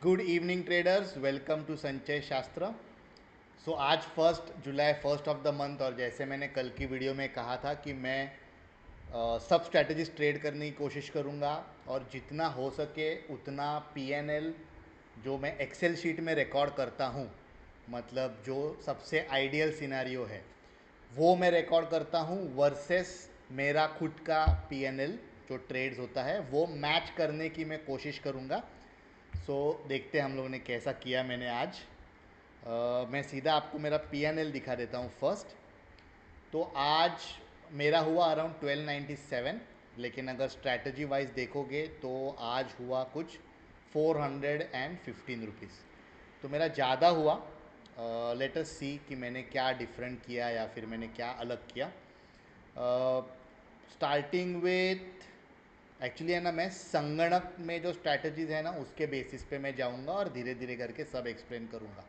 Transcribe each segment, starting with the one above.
Good evening traders, welcome to Sanchay Shastra. So आज 1 जुलाई, first of the month, और जैसे मैंने कल की वीडियो में कहा था कि मैं सब स्ट्रैटेजीज ट्रेड करने की कोशिश करूँगा और जितना हो सके उतना पीएनएल जो मैं एक्सेल शीट में रिकॉर्ड करता हूँ, मतलब जो सबसे आइडियल सिनेरियो है वो मैं रिकॉर्ड करता हूँ वर्सेस मेरा खुद का पीएनएल जो ट्रेड्स होता है वो मैच करने की मैं कोशिश करूँगा। देखते हैं हम लोगों ने कैसा किया। मैंने आज मैं सीधा आपको मेरा पीएनएल दिखा देता हूँ फर्स्ट। तो आज मेरा हुआ अराउंड 1297, लेकिन अगर स्ट्रैटेजी वाइज देखोगे तो आज हुआ कुछ 415 रुपीज़। तो मेरा ज़्यादा हुआ। लेट अस सी कि मैंने क्या डिफरेंट किया या फिर मैंने क्या अलग किया। स्टार्टिंग विथ, एक्चुअली है ना, मैं संगणक में जो स्ट्रैटेजीज है ना उसके बेसिस पे मैं जाऊंगा और धीरे धीरे करके सब एक्सप्लेन करूंगा।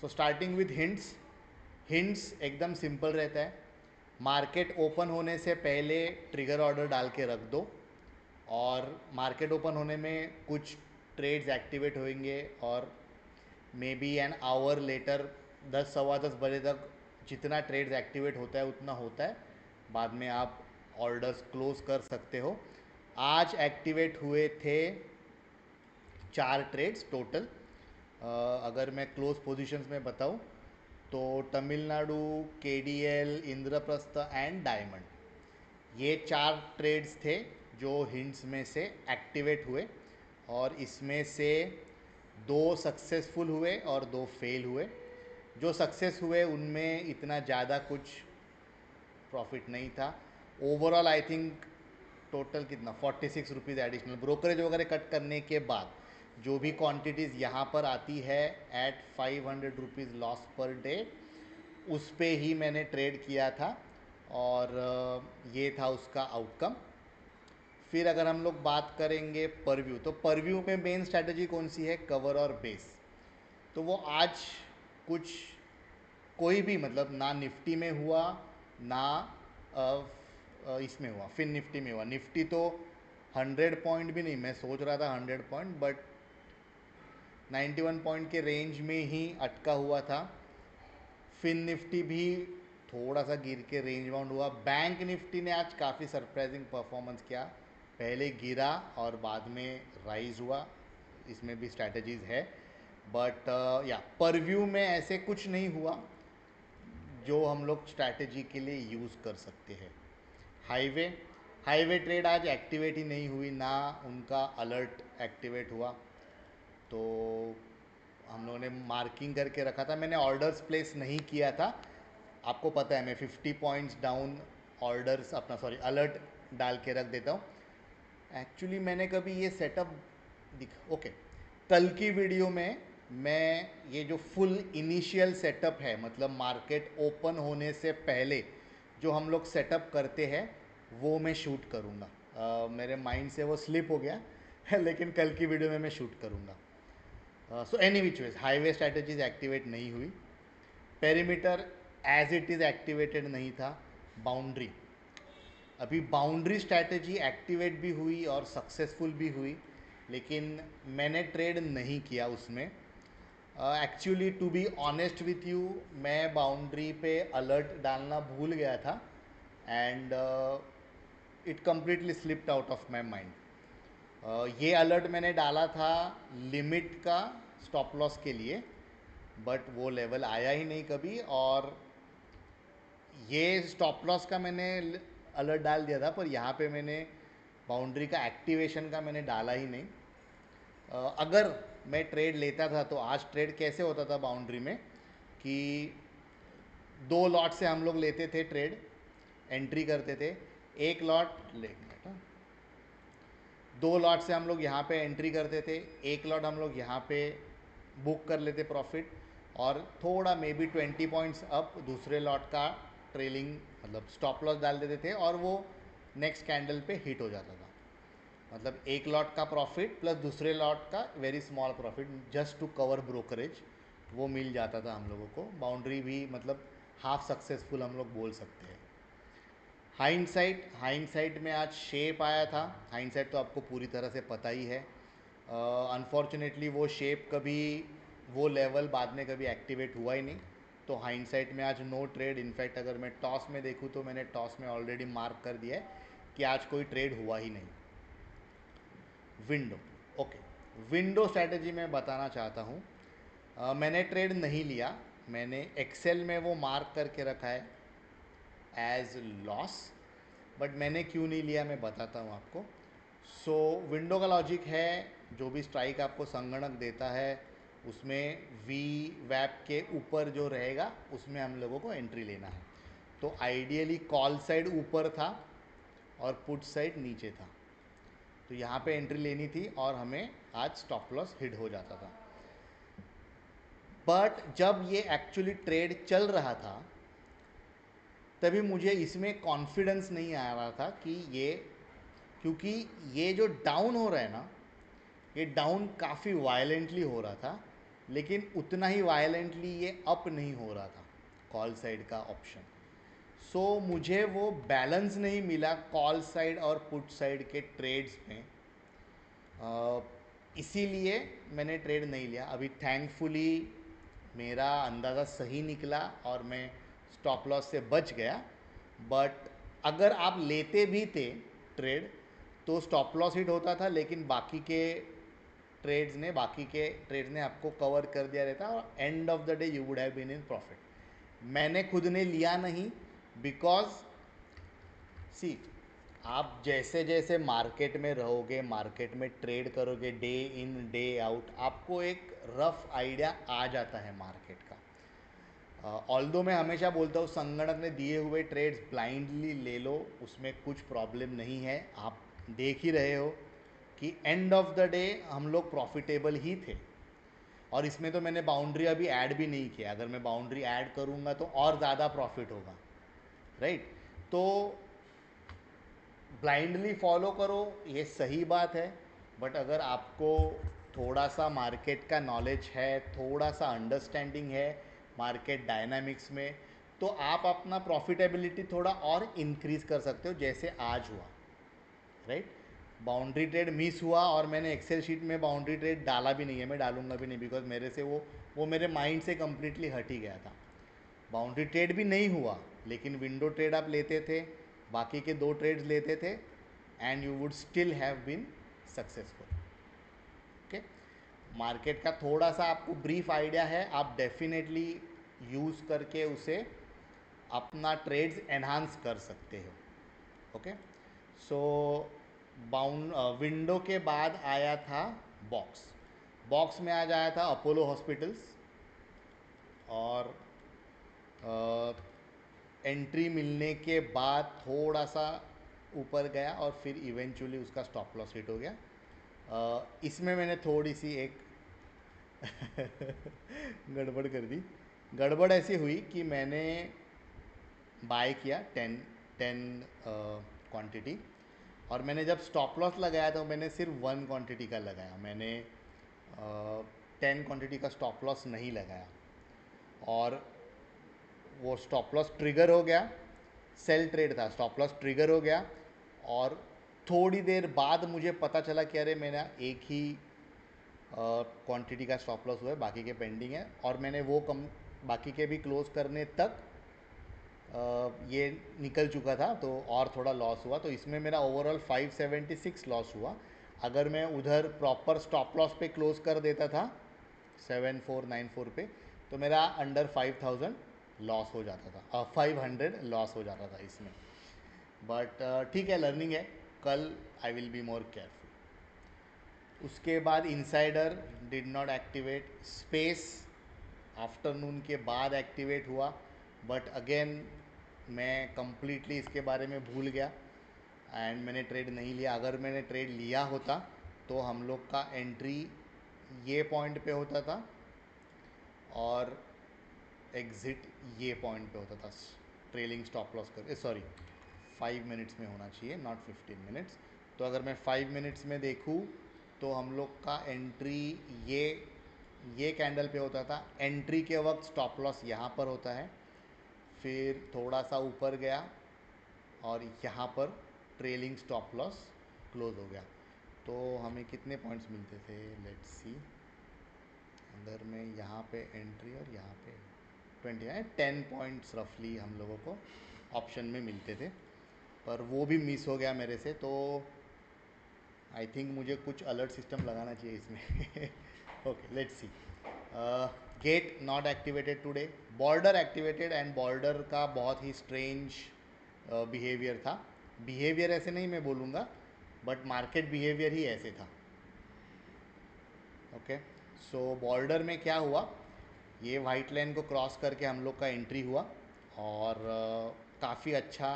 So starting with hints. Hints एकदम सिंपल रहता है। मार्केट ओपन होने से पहले ट्रिगर ऑर्डर डाल के रख दो और मार्केट ओपन होने में कुछ ट्रेड्स एक्टिवेट होंगे और may be an hour later 10 सवा 10 बजे तक जितना ट्रेड्स एक्टिवेट होता है उतना होता है। बाद में आप ऑर्डर्स क्लोज कर सकते हो। आज एक्टिवेट हुए थे 4 ट्रेड्स टोटल। अगर मैं क्लोज पोजीशंस में बताऊं तो तमिलनाडु, केडीएल, इंद्रप्रस्थ एंड डायमंड, ये 4 ट्रेड्स थे जो हिंट्स में से एक्टिवेट हुए। और इसमें से 2 सक्सेसफुल हुए और 2 फेल हुए। जो सक्सेस हुए उनमें इतना ज़्यादा कुछ प्रॉफिट नहीं था। ओवरऑल आई थिंक टोटल कितना 46 रुपीज़ एडिशनल ब्रोकरेज वगैरह कट करने के बाद जो भी क्वांटिटीज़ यहाँ पर आती है at 500 rupees loss per day, उस पे ही मैंने ट्रेड किया था और ये था उसका आउटकम। फिर अगर हम लोग बात करेंगे परव्यू, तो परव्यू में मेन स्ट्रैटेजी कौन सी है? कवर और बेस। तो वो आज कुछ कोई भी, मतलब ना निफ्टी में हुआ ना इसमें हुआ, फिर निफ्टी में हुआ। निफ्टी तो 100 पॉइंट भी नहीं, मैं सोच रहा था 100 पॉइंट, बट 91 पॉइंट के रेंज में ही अटका हुआ था। फिन निफ्टी भी थोड़ा सा गिर के रेंज बाउंड हुआ। बैंक निफ्टी ने आज काफ़ी सरप्राइजिंग परफॉर्मेंस किया, पहले गिरा और बाद में राइज हुआ। इसमें भी स्ट्रैटेजीज है, बट या परव्यू में ऐसे कुछ नहीं हुआ जो हम लोग स्ट्रैटेजी के लिए यूज़ कर सकते हैं। हाईवे हाईवे ट्रेड आज एक्टिवेट ही नहीं हुई, ना उनका अलर्ट एक्टिवेट हुआ। तो हम लोगों ने मार्किंग करके रखा था, मैंने ऑर्डर्स प्लेस नहीं किया था। आपको पता है मैं 50 पॉइंट्स डाउन ऑर्डर्स अपना, सॉरी, अलर्ट डाल के रख देता हूँ। एक्चुअली मैंने कभी ये सेटअप ओके, कल की वीडियो में मैं ये जो फुल इनिशियल सेटअप है, मतलब मार्केट ओपन होने से पहले जो हम लोग सेटअप करते हैं वो मैं शूट करूँगा। मेरे माइंड से वो स्लिप हो गया लेकिन कल की वीडियो में मैं शूट करूँगा। So any which ways highway strategies activate नहीं हुई। Perimeter as it is activated नहीं था। बाउंड्री, अभी बाउंड्री स्ट्रैटेजी एक्टिवेट भी हुई और सक्सेसफुल भी हुई, लेकिन मैंने ट्रेड नहीं किया उसमें। Actually to be honest with you, मैं बाउंड्री पे अलर्ट डालना भूल गया था and it completely slipped out of my mind. ये अलर्ट मैंने डाला था लिमिट का स्टॉप लॉस के लिए, बट वो लेवल आया ही नहीं कभी। और ये स्टॉप लॉस का मैंने अलर्ट डाल दिया था, पर यहाँ पे मैंने बाउंड्री का एक्टिवेशन का मैंने डाला ही नहीं। अगर मैं ट्रेड लेता था तो आज ट्रेड कैसे होता था बाउंड्री में कि 2 लॉट से हम लोग लेते थे ट्रेड, एंट्री करते थे। एक लॉट ले 2 लॉट से हम लोग यहाँ पे एंट्री करते थे, एक लॉट हम लोग यहाँ पे बुक कर लेते प्रॉफिट, और थोड़ा मे बी 20 पॉइंट्स अप दूसरे लॉट का ट्रेलिंग, मतलब स्टॉप लॉस डाल देते थे और वो नेक्स्ट कैंडल पे हिट हो जाता था। मतलब एक लॉट का प्रॉफिट प्लस दूसरे लॉट का very small profit just to cover brokerage, वो मिल जाता था हम लोगों को। बाउंड्री भी मतलब हाफ सक्सेसफुल हम लोग बोल सकते हैं। हाइंडसाइट में आज शेप आया था। हाइंडसाइट तो आपको पूरी तरह से पता ही है। अनफॉर्चुनेटली वो शेप कभी, वो लेवल बाद में कभी एक्टिवेट हुआ ही नहीं। तो हाइंडसाइट में आज नो ट्रेड। इनफैक्ट अगर मैं टॉस में देखूँ तो मैंने टॉस में ऑलरेडी मार्क कर दिया है कि आज कोई ट्रेड हुआ ही नहीं। विंडो, ओके, विंडो स्ट्रैटेजी मैं बताना चाहता हूँ। मैंने ट्रेड नहीं लिया, मैंने एक्सेल में वो मार्क करके रखा है एज लॉस, बट मैंने क्यों नहीं लिया मैं बताता हूँ आपको। सो विंडो का लॉजिक है, जो भी स्ट्राइक आपको संगणक देता है उसमें वी वैप के ऊपर जो रहेगा उसमें हम लोगों को एंट्री लेना है। तो आइडियली कॉल साइड ऊपर था और पुट साइड नीचे था, तो यहाँ पे एंट्री लेनी थी और हमें आज स्टॉप लॉस हिट हो जाता था। बट जब ये एक्चुअली ट्रेड चल रहा था तभी मुझे इसमें कॉन्फिडेंस नहीं आ रहा था कि ये, क्योंकि ये जो डाउन हो रहा है ना, ये डाउन काफ़ी वायलेंटली हो रहा था, लेकिन उतना ही वायलेंटली ये अप नहीं हो रहा था कॉल साइड का ऑप्शन। सो मुझे वो बैलेंस नहीं मिला कॉल साइड और पुट साइड के ट्रेड्स में, इसीलिए मैंने ट्रेड नहीं लिया। अभी थैंकफुली मेरा अंदाज़ा सही निकला और मैं स्टॉप लॉस से बच गया। बट अगर आप लेते भी थे ट्रेड तो स्टॉप लॉस हिट होता था, लेकिन बाकी के ट्रेड्स ने आपको कवर कर दिया रहता और end of the day you would have been in profit. मैंने खुद ने लिया नहीं, बिकॉज सी, आप जैसे जैसे मार्केट में रहोगे, मार्केट में ट्रेड करोगे डे इन डे आउट, आपको एक रफ आइडिया आ जाता है मार्केट का। ऑल्दो मैं हमेशा बोलता हूँ संगणक ने दिए हुए ट्रेड्स ब्लाइंडली ले लो, उसमें कुछ प्रॉब्लम नहीं है। आप देख ही रहे हो कि एंड ऑफ द डे हम लोग प्रॉफिटेबल ही थे, और इसमें तो मैंने बाउंड्री अभी ऐड भी नहीं किया। अगर मैं बाउंड्री ऐड करूँगा तो और ज़्यादा प्रॉफिट होगा, राइट। तो ब्लाइंडली फॉलो करो ये सही बात है, बट अगर आपको थोड़ा सा मार्केट का नॉलेज है, थोड़ा सा अंडरस्टैंडिंग है मार्केट डायनामिक्स में, तो आप अपना प्रॉफिटेबिलिटी थोड़ा और इंक्रीज कर सकते हो, जैसे आज हुआ, राइट। बाउंड्री ट्रेड मिस हुआ और मैंने एक्सेल शीट में बाउंड्री ट्रेड डाला भी नहीं है, मैं डालूंगा भी नहीं, बिकॉज मेरे से वो मेरे माइंड से कम्प्लीटली हट ही गया था। बाउंड्री ट्रेड भी नहीं हुआ, लेकिन विंडो ट्रेड आप लेते थे, बाकी के दो ट्रेड्स लेते थे, and you would still have been successful. Okay, market का थोड़ा सा आपको ब्रीफ आइडिया है, आप डेफिनेटली यूज़ करके उसे अपना ट्रेड्स एनहांस कर सकते हो। ओके, सो विंडो के बाद आया था बॉक्स। बॉक्स में आज आया था अपोलो हॉस्पिटल्स, और एंट्री मिलने के बाद थोड़ा सा ऊपर गया और फिर इवेंचुअली उसका स्टॉप लॉस हिट हो गया। इसमें मैंने थोड़ी सी एक गड़बड़ कर दी। गड़बड़ ऐसी हुई कि मैंने बाय किया 10 क्वांटिटी, और मैंने जब स्टॉप लॉस लगाया तो मैंने सिर्फ 1 क्वांटिटी का लगाया, मैंने 10 क्वांटिटी का स्टॉप लॉस नहीं लगाया, और वो स्टॉप लॉस ट्रिगर हो गया। सेल ट्रेड था, स्टॉप लॉस ट्रिगर हो गया, और थोड़ी देर बाद मुझे पता चला कि अरे मेरा एक ही क्वांटिटी का स्टॉप लॉस हुआ है, बाकी के पेंडिंग है, और मैंने वो बाकी के भी क्लोज करने तक ये निकल चुका था, तो और थोड़ा लॉस हुआ। तो इसमें मेरा ओवरऑल 576 लॉस हुआ। अगर मैं उधर प्रॉपर स्टॉप लॉस पे क्लोज कर देता था 7494 पे, तो मेरा अंडर 5000 लॉस हो जाता था, 500 लॉस हो जाता था इसमें। बट ठीक है, लर्निंग है, कल I will be more careful. उसके बाद insider did not activate, space afternoon के बाद एक्टिवेट हुआ, बट अगेन मैं कंप्लीटली इसके बारे में भूल गया एंड मैंने ट्रेड नहीं लिया। अगर मैंने ट्रेड लिया होता तो हम लोग का एंट्री ये पॉइंट पे होता था और एग्ज़िट ये पॉइंट पे होता था, ट्रेलिंग स्टॉप लॉस कर, सॉरी 5 मिनट्स में होना चाहिए, नॉट 15 मिनट्स। तो अगर मैं 5 मिनट्स में देखूँ तो हम लोग का एंट्री ये कैंडल पे होता था। एंट्री के वक्त स्टॉप लॉस यहाँ पर होता है, फिर थोड़ा सा ऊपर गया और यहाँ पर ट्रेलिंग स्टॉप लॉस क्लोज हो गया। तो हमें कितने पॉइंट्स मिलते थे, लेट्स सी। अगर मैं यहाँ पे एंट्री और यहाँ पे 20 है, 10 पॉइंट्स रफली हम लोगों को ऑप्शन में मिलते थे, पर वो भी मिस हो गया मेरे से। तो आई थिंक मुझे कुछ अलर्ट सिस्टम लगाना चाहिए इसमें। Okay, let's see. Gate not activated today, border activated, and border का बहुत ही स्ट्रेंज बिहेवियर था। बिहेवियर ऐसे नहीं मैं बोलूँगा, बट मार्केट बिहेवियर ही ऐसे था। ओके, सो बॉर्डर में क्या हुआ, ये वाइट लाइन को क्रॉस करके हम लोग का एंट्री हुआ और काफ़ी अच्छा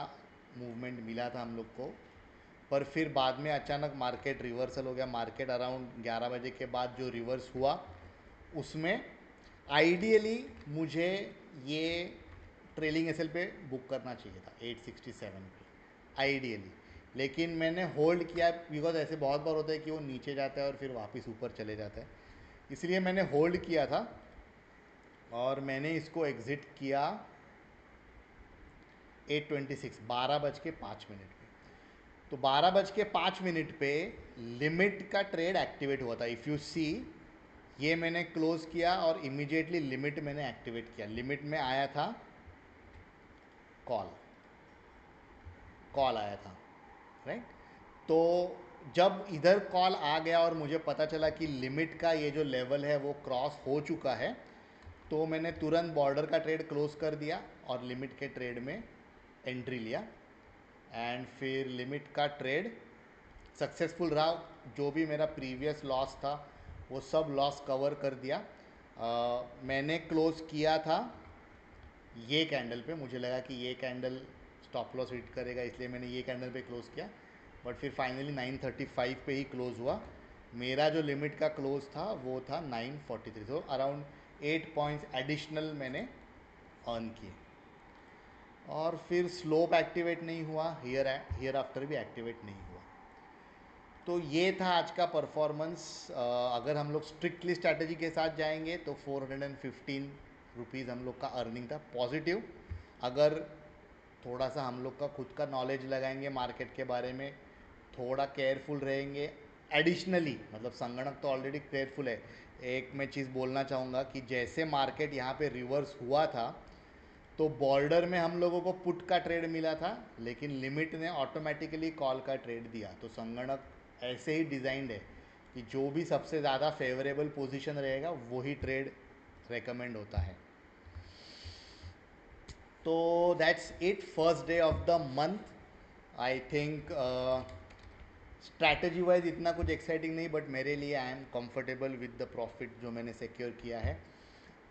मूवमेंट मिला था हम लोग को, पर फिर बाद में अचानक मार्केट रिवर्सल हो गया। मार्केट अराउंड 11 बजे के बाद जो रिवर्स हुआ उसमें आइडियली मुझे ये ट्रेलिंग एसएल पे बुक करना चाहिए था 867 पे आइडियली, लेकिन मैंने होल्ड किया बिकॉज ऐसे बहुत बार होता है कि वो नीचे जाता है और फिर वापस ऊपर चले जाता है, इसलिए मैंने होल्ड किया था और मैंने इसको एग्ज़िट किया 8:26, 12:05 पे। तो 12:05 पे लिमिट का ट्रेड एक्टिवेट हुआ था। इफ़ यू सी, ये मैंने क्लोज किया और इमीडिएटली लिमिट मैंने एक्टिवेट किया। लिमिट में आया था कॉल, कॉल आया था, राइट। तो जब इधर कॉल आ गया और मुझे पता चला कि लिमिट का ये जो लेवल है वो क्रॉस हो चुका है, तो मैंने तुरंत बॉर्डर का ट्रेड क्लोज कर दिया और लिमिट के ट्रेड में एंट्री लिया, एंड फिर लिमिट का ट्रेड सक्सेसफुल रहा। जो भी मेरा प्रीवियस लॉस था वो सब लॉस कवर कर दिया। मैंने क्लोज किया था ये कैंडल पे, मुझे लगा कि ये कैंडल स्टॉप लॉस हिट करेगा, इसलिए मैंने ये कैंडल पे क्लोज किया, बट फिर फाइनली 935 पे ही क्लोज हुआ। मेरा जो लिमिट का क्लोज था वो था 943, तो अराउंड 8 पॉइंट्स एडिशनल मैंने अर्न किए। और फिर स्लोप एक्टिवेट नहीं हुआ, हियर आफ्टर भी एक्टिवेट नहीं हुआ। तो ये था आज का परफॉर्मेंस। अगर हम लोग स्ट्रिक्टली स्ट्रैटेजी के साथ जाएंगे तो 415 रुपीज़ हम लोग का अर्निंग था पॉजिटिव। अगर थोड़ा सा हम लोग का खुद का नॉलेज लगाएंगे मार्केट के बारे में, थोड़ा केयरफुल रहेंगे एडिशनली, मतलब संगणक तो ऑलरेडी केयरफुल है। एक मैं चीज़ बोलना चाहूँगा कि जैसे मार्केट यहाँ पे रिवर्स हुआ था तो बॉर्डर में हम लोगों को पुट का ट्रेड मिला था, लेकिन लिमिट ने ऑटोमेटिकली कॉल का ट्रेड दिया। तो संगणक ऐसे ही डिज़ाइंड है कि जो भी सबसे ज़्यादा फेवरेबल पोजीशन रहेगा वही ट्रेड रेकमेंड होता है। तो that's it, first day of the month. I think strategy wise इतना कुछ एक्साइटिंग नहीं, बट मेरे लिए I am comfortable with the profit जो मैंने सिक्योर किया है।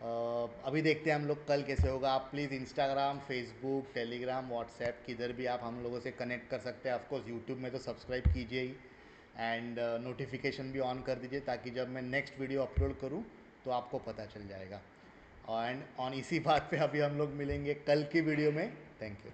अभी देखते हैं हम लोग कल कैसे होगा। आप please Instagram, Facebook, Telegram, WhatsApp किधर भी आप हम लोगों से कनेक्ट कर सकते हैं। ऑफकोर्स यूट्यूब में तो सब्सक्राइब कीजिए ही, एंड नोटिफिकेशन भी ऑन कर दीजिए ताकि जब मैं नेक्स्ट वीडियो अपलोड करूँ तो आपको पता चल जाएगा। एंड ऑन इसी बात पे अभी हम लोग मिलेंगे कल की वीडियो में। Thank you.